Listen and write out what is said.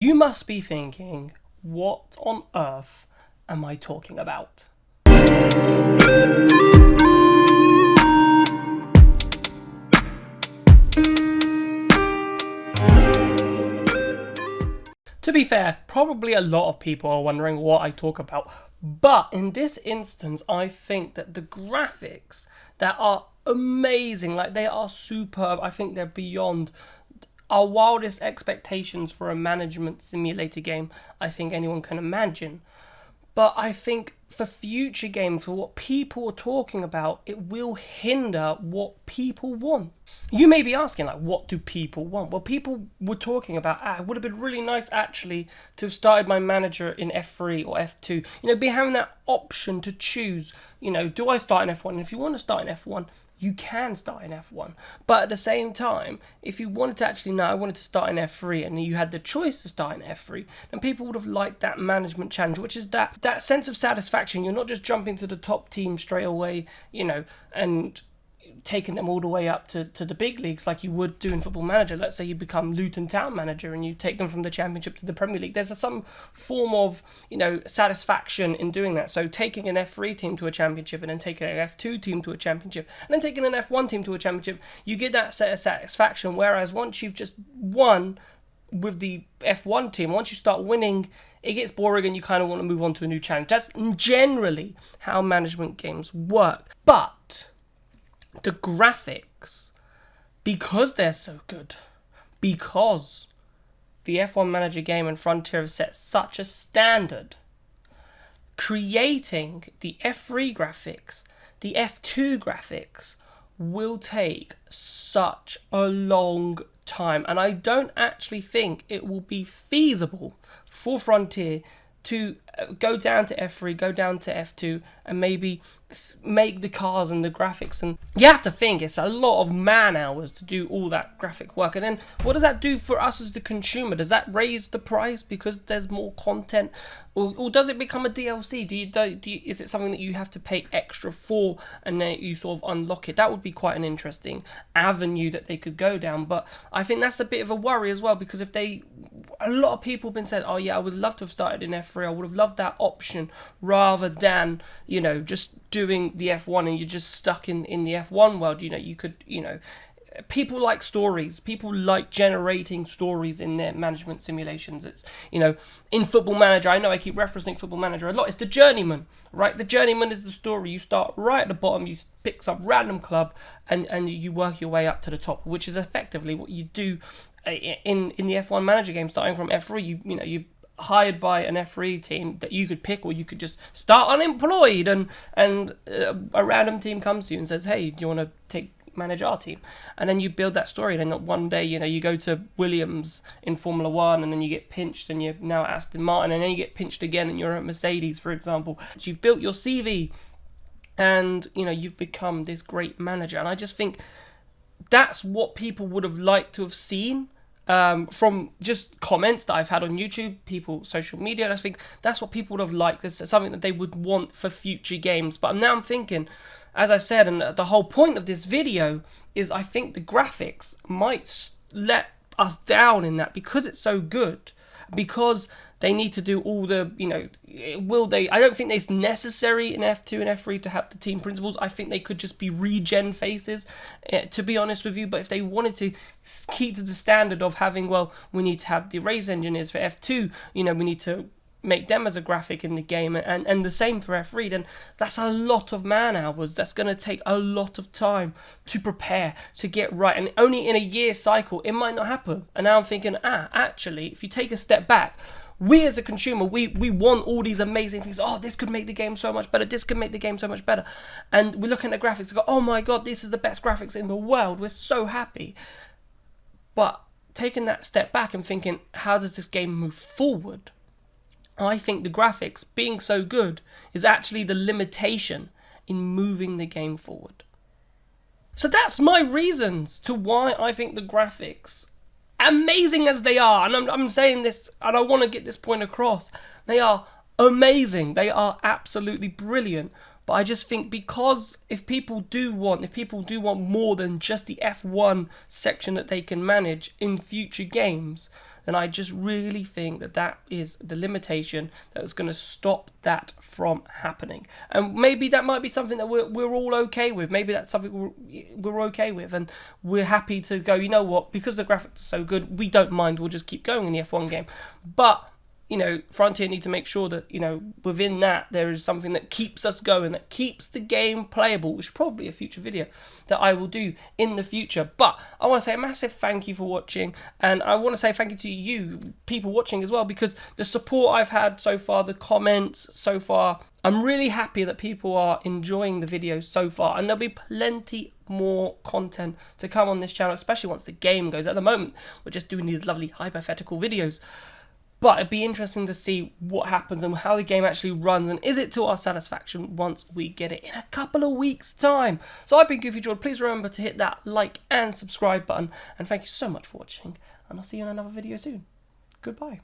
You must be thinking, what on earth am I talking about? To be fair, probably a lot of people are wondering what I talk about. But in this instance, I think that the graphics that are amazing, like they are superb, I think they're beyond our wildest expectations for a management simulator game I think anyone can imagine. But I think for future games, for what people are talking about, it will hinder what people want. You may be asking, like, what do people want? Well, people were talking about, it would have been really nice actually to have started my manager in F3 or F2. Be having that option to choose, do I start in F1? And if you want to start in F1, you can start in F1. But at the same time, if you wanted to actually know, I wanted to start in F3 and you had the choice to start in F3, then people would have liked that management challenge, which is that sense of satisfaction. You're not just jumping to the top team straight away, and taking them all the way up to the big leagues like you would do in Football Manager. Let's say you become Luton Town manager and you take them from the Championship to the Premier League. There's some form of, satisfaction in doing that. So taking an F3 team to a Championship and then taking an F2 team to a Championship and then taking an F1 team to a Championship, you get that set of satisfaction. Whereas once you've just won with the F1 team, once you start winning, it gets boring and you kind of want to move on to a new challenge. That's generally how management games work. But the graphics, because they're so good, because the F1 Manager game and Frontier have set such a standard, creating the F3 graphics, the F2 graphics, will take such a long time. And I don't actually think it will be feasible for Frontier to go down to F3, go down to F2, and maybe make the cars and the graphics. And you have to think it's a lot of man hours to do all that graphic work. And then what does that do for us as the consumer? Does that raise the price because there's more content? Or does it become a DLC? Is it something that you have to pay extra for and then you sort of unlock it? That would be quite an interesting avenue that they could go down. But I think that's a bit of a worry as well, because a lot of people have been saying, oh yeah, I would love to have started in F3. I would have loved that option rather than, just doing the F1 and you're just stuck in the F1 world. You could, people like stories. People like generating stories in their management simulations. It's, in Football Manager, I know I keep referencing Football Manager a lot. It's the journeyman, right? The journeyman is the story. You start right at the bottom, you pick some random club and you work your way up to the top, which is effectively what you do in the F1 Manager game. Starting from F3, you hired by an F3 team that you could pick, or you could just start unemployed and a random team comes to you and says, hey, do you want to manage our team? And then you build that story, and then one day you go to Williams in Formula 1 and then you get pinched and you're now at Aston Martin, and then you get pinched again and you're at Mercedes, for example. So you've built your CV and you've become this great manager. And I just think that's what people would have liked to have seen. From just comments that I've had on YouTube, people, social media, and I think that's what people would have liked. This is something that they would want for future games. But now I'm thinking, as I said, and the whole point of this video is I think the graphics might let us down in that, because it's so good, because they need to do all the, I don't think it's necessary in F2 and F3 to have the team principals. I think they could just be regen faces, to be honest with you. But if they wanted to keep to the standard of having, we need to have the race engineers for F2, we need to make them as a graphic in the game, and the same for F3, then that's a lot of man hours. That's going to take a lot of time to prepare, to get right, and only in a year cycle it might not happen. And now I'm thinking, actually, if you take a step back, we as a consumer, we want all these amazing things. Oh, this could make the game so much better. This could make the game so much better. And we're looking at graphics and go, oh my God, this is the best graphics in the world. We're so happy. But taking that step back and thinking, how does this game move forward? I think the graphics being so good is actually the limitation in moving the game forward. So that's my reasons to why I think the graphics, amazing as they are, and I'm saying this and I want to get this point across, they are amazing, they are absolutely brilliant. But I just think, because if people do want more than just the F1 section that they can manage in future games, then I just really think that that is the limitation that is going to stop that from happening. And maybe that might be something that we're all okay with. Maybe that's something we're okay with, and we're happy to go, you know what, because the graphics are so good, we don't mind, we'll just keep going in the F1 game. But you know, Frontier need to make sure that, you know, within that there is something that keeps us going, that keeps the game playable, which is probably a future video that I will do in the future. But I want to say a massive thank you for watching, and I want to say thank you to you, people watching as well, because the support I've had so far, the comments so far, I'm really happy that people are enjoying the videos so far, and there'll be plenty more content to come on this channel, especially once the game goes. At the moment, we're just doing these lovely hypothetical videos. But it'd be interesting to see what happens and how the game actually runs, and is it to our satisfaction once we get it in a couple of weeks' time. So I've been GoofyGiord. Please remember to hit that like and subscribe button. And thank you so much for watching. And I'll see you in another video soon. Goodbye.